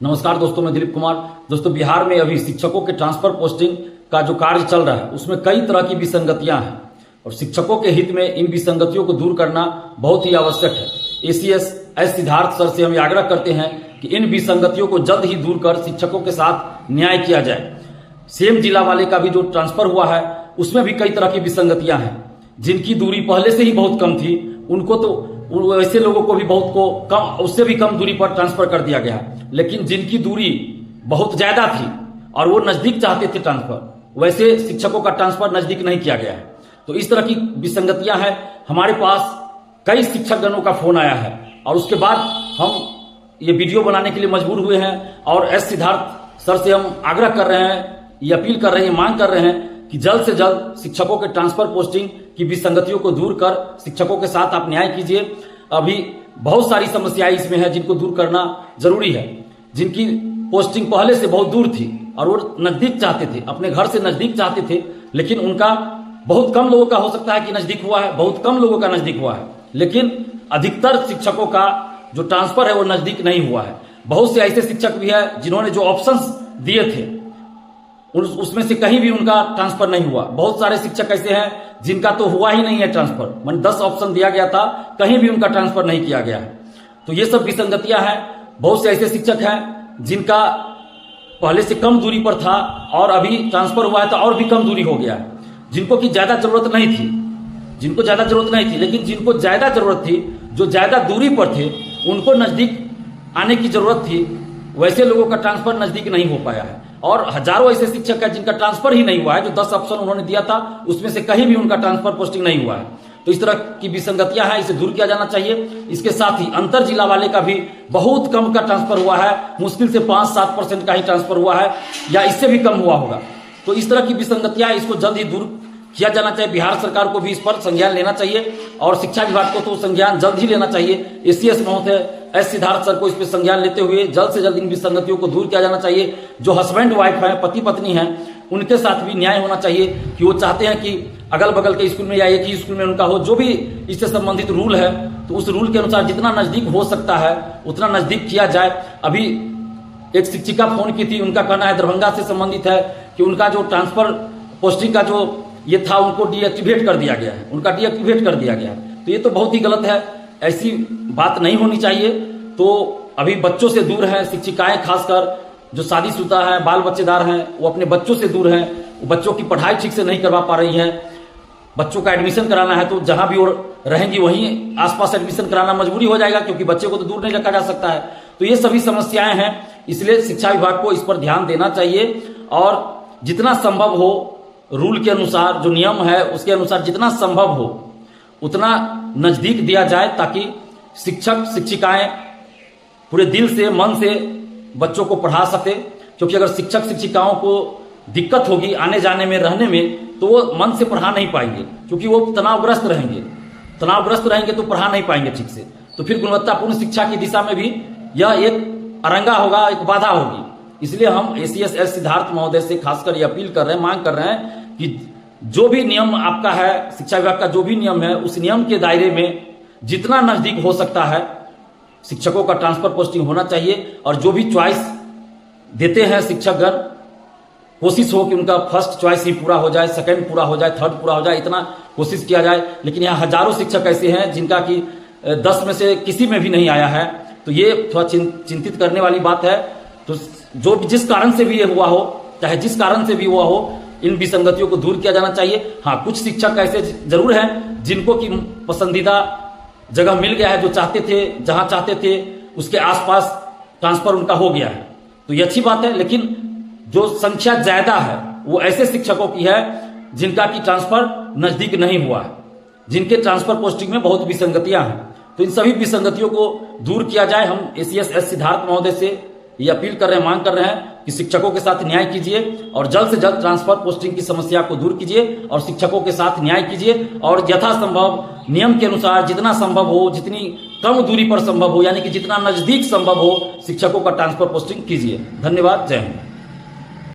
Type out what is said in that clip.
नमस्कार दोस्तों, मैं दिलीप कुमार। दोस्तों, बिहार में अभी शिक्षकों के ट्रांसफर पोस्टिंग का जो कार्य चल रहा है उसमें कई तरह की विसंगतियां हैं और शिक्षकों के हित में इन विसंगतियों को दूर करना बहुत ही आवश्यक है। एसीएस एस सिद्धार्थ सर से हम आग्रह करते हैं कि इन विसंगतियों को जल्द ही दूर कर शिक्षकों के साथ न्याय किया जाए। सेम जिला वाले का भी जो ट्रांसफर हुआ है उसमें भी कई तरह की विसंगतियां हैं। जिनकी दूरी पहले से ही बहुत कम थी उनको तो वैसे लोगों को भी बहुत को कम, उससे भी कम दूरी पर ट्रांसफर कर दिया गया है। लेकिन जिनकी दूरी बहुत ज्यादा थी और वो नजदीक चाहते थे ट्रांसफर, वैसे शिक्षकों का ट्रांसफर नजदीक नहीं किया गया है। तो इस तरह की विसंगतियां हैं। हमारे पास कई शिक्षकगणों का फोन आया है और उसके बाद हम ये वीडियो बनाने के लिए मजबूर हुए हैं और एस सिद्धार्थ सर से हम आग्रह कर रहे हैं, ये अपील कर रहे हैं, मांग कर रहे हैं कि जल्द से जल्द शिक्षकों के ट्रांसफर पोस्टिंग की विसंगतियों को दूर कर शिक्षकों के साथ आप न्याय कीजिए। अभी बहुत सारी समस्याएं इसमें है जिनको दूर करना जरूरी है। जिनकी पोस्टिंग पहले से बहुत दूर थी और वो नजदीक चाहते थे, अपने घर से नजदीक चाहते थे, लेकिन उनका बहुत कम लोगों का हो सकता है कि नजदीक हुआ है, बहुत कम लोगों का नजदीक हुआ है, लेकिन अधिकतर शिक्षकों का जो ट्रांसफर है वो नजदीक नहीं हुआ है। बहुत से ऐसे शिक्षक भी है जिन्होंने जो ऑप्शंस दिए थे उसमें से कहीं भी उनका ट्रांसफर नहीं हुआ। बहुत सारे शिक्षक ऐसे हैं जिनका तो हुआ ही नहीं है ट्रांसफर, मान 10 ऑप्शन दिया गया था, कहीं भी उनका ट्रांसफर नहीं किया गया है। तो ये सब विसंगतियां हैं। बहुत से ऐसे शिक्षक हैं जिनका पहले से कम दूरी पर था और अभी ट्रांसफर हुआ है तो और भी कम दूरी हो गया है। जिनको की ज्यादा जरूरत नहीं थी, लेकिन जिनको ज्यादा जरूरत थी, जो ज्यादा दूरी पर थे, उनको नजदीक आने की जरूरत थी, वैसे लोगों का ट्रांसफर नजदीक नहीं हो पाया है। और हजारों ऐसे शिक्षक हैं जिनका ट्रांसफर ही नहीं हुआ है। जो 10 ऑप्शन उन्होंने दिया था उसमें से कहीं भी उनका ट्रांसफर पोस्टिंग नहीं हुआ है। तो इस तरह की विसंगतियां हैं, इसे दूर किया जाना चाहिए। इसके साथ ही अंतर जिला वाले का भी बहुत कम का ट्रांसफर हुआ है, मुश्किल से 5-7% का ही ट्रांसफर हुआ है या इससे भी कम हुआ होगा। तो इस तरह की विसंगतियां, इसको जल्द ही दूर किया जाना चाहिए। बिहार सरकार को भी इस पर संज्ञान लेना चाहिए और शिक्षा विभाग को तो संज्ञान जल्द ही लेना चाहिए। एसीएस महोदय एस सिद्धार्थ सर को इस पर संज्ञान लेते हुए जल्द से जल्द इन विसंगतियों को दूर किया जाना चाहिए। जो हस्बैंड वाइफ है, पति पत्नी है, उनके साथ भी न्याय होना चाहिए कि वो चाहते हैं कि अगल बगल के स्कूल में या एक ही स्कूल में उनका हो। जो भी इससे संबंधित रूल है तो उस रूल के अनुसार जितना नजदीक हो सकता है उतना नजदीक किया जाए। अभी एक शिक्षिका फोन की थी, उनका कहना है दरभंगा से संबंधित है कि उनका जो ट्रांसफर पोस्टिंग का जो ये था उनको डीएक्टिवेट कर दिया गया है, तो ये तो बहुत ही गलत है। ऐसी बात नहीं होनी चाहिए। तो अभी बच्चों से दूर है शिक्षिकाएं, खासकर जो शादीशुदा है, बाल बच्चेदार हैं, वो अपने बच्चों से दूर हैं। वो बच्चों की पढ़ाई ठीक से नहीं करवा पा रही हैं। बच्चों का एडमिशन कराना है तो जहां भी वो रहेंगी वहीं आसपास एडमिशन कराना मजबूरी हो जाएगा, क्योंकि बच्चे को तो दूर नहीं रखा जा सकता है। तो ये सभी समस्याएं हैं, इसलिए शिक्षा विभाग को इस पर ध्यान देना चाहिए और जितना संभव हो रूल के अनुसार, जो नियम है उसके अनुसार जितना संभव हो उतना नजदीक दिया जाए, ताकि शिक्षक शिक्षिकाएं पूरे दिल से, मन से बच्चों को पढ़ा सके। क्योंकि अगर शिक्षक शिक्षिकाओं को दिक्कत होगी आने जाने में, रहने में, तो वो मन से पढ़ा नहीं पाएंगे, क्योंकि वो तनावग्रस्त रहेंगे तो पढ़ा नहीं पाएंगे ठीक से। तो फिर गुणवत्तापूर्ण शिक्षा की दिशा में भी यह एक अरंगा होगा, एक बाधा होगी। इसलिए हम एसीएस एस सिद्धार्थ महोदय से खासकर ये अपील कर रहे हैं, मांग कर रहे हैं कि जो भी नियम आपका है, शिक्षा विभाग का जो भी नियम है, उस नियम के दायरे में जितना नजदीक हो सकता है शिक्षकों का ट्रांसफर पोस्टिंग होना चाहिए। और जो भी चॉइस देते हैं शिक्षकगण, कोशिश हो कि उनका फर्स्ट चॉइस ही पूरा हो जाए, सेकंड पूरा हो जाए, थर्ड पूरा हो जाए, इतना कोशिश किया जाए। लेकिन यहाँ हजारों शिक्षक ऐसे हैं जिनका कि 10 में से किसी में भी नहीं आया है। तो ये थोड़ा चिंतित करने वाली बात है। तो जो जिस कारण से भी ये हुआ हो, चाहे जिस कारण से भी हुआ हो, इन विसंगतियों को दूर किया जाना चाहिए। हाँ, कुछ शिक्षक ऐसे जरूर हैं जिनको की पसंदीदा जगह मिल गया है, जो चाहते थे, जहां चाहते थे उसके आसपास ट्रांसफर उनका हो गया है, तो ये अच्छी बात है। लेकिन जो संख्या ज्यादा है वो ऐसे शिक्षकों की है जिनका की ट्रांसफर नजदीक नहीं हुआ है, जिनके ट्रांसफर पोस्टिंग में बहुत विसंगतियां हैं। तो इन सभी विसंगतियों को दूर किया जाए। हम एसीएस एस सिद्धार्थ महोदय से ये अपील कर रहे हैं, मांग कर रहे हैं कि शिक्षकों के साथ न्याय कीजिए और जल्द से जल्द ट्रांसफर पोस्टिंग की समस्या को दूर कीजिए और शिक्षकों के साथ न्याय कीजिए। और यथासंभव नियम के अनुसार जितना संभव हो, जितनी कम दूरी पर संभव हो, यानी कि जितना नजदीक संभव हो, शिक्षकों का ट्रांसफर पोस्टिंग कीजिए। धन्यवाद। जय हिंद।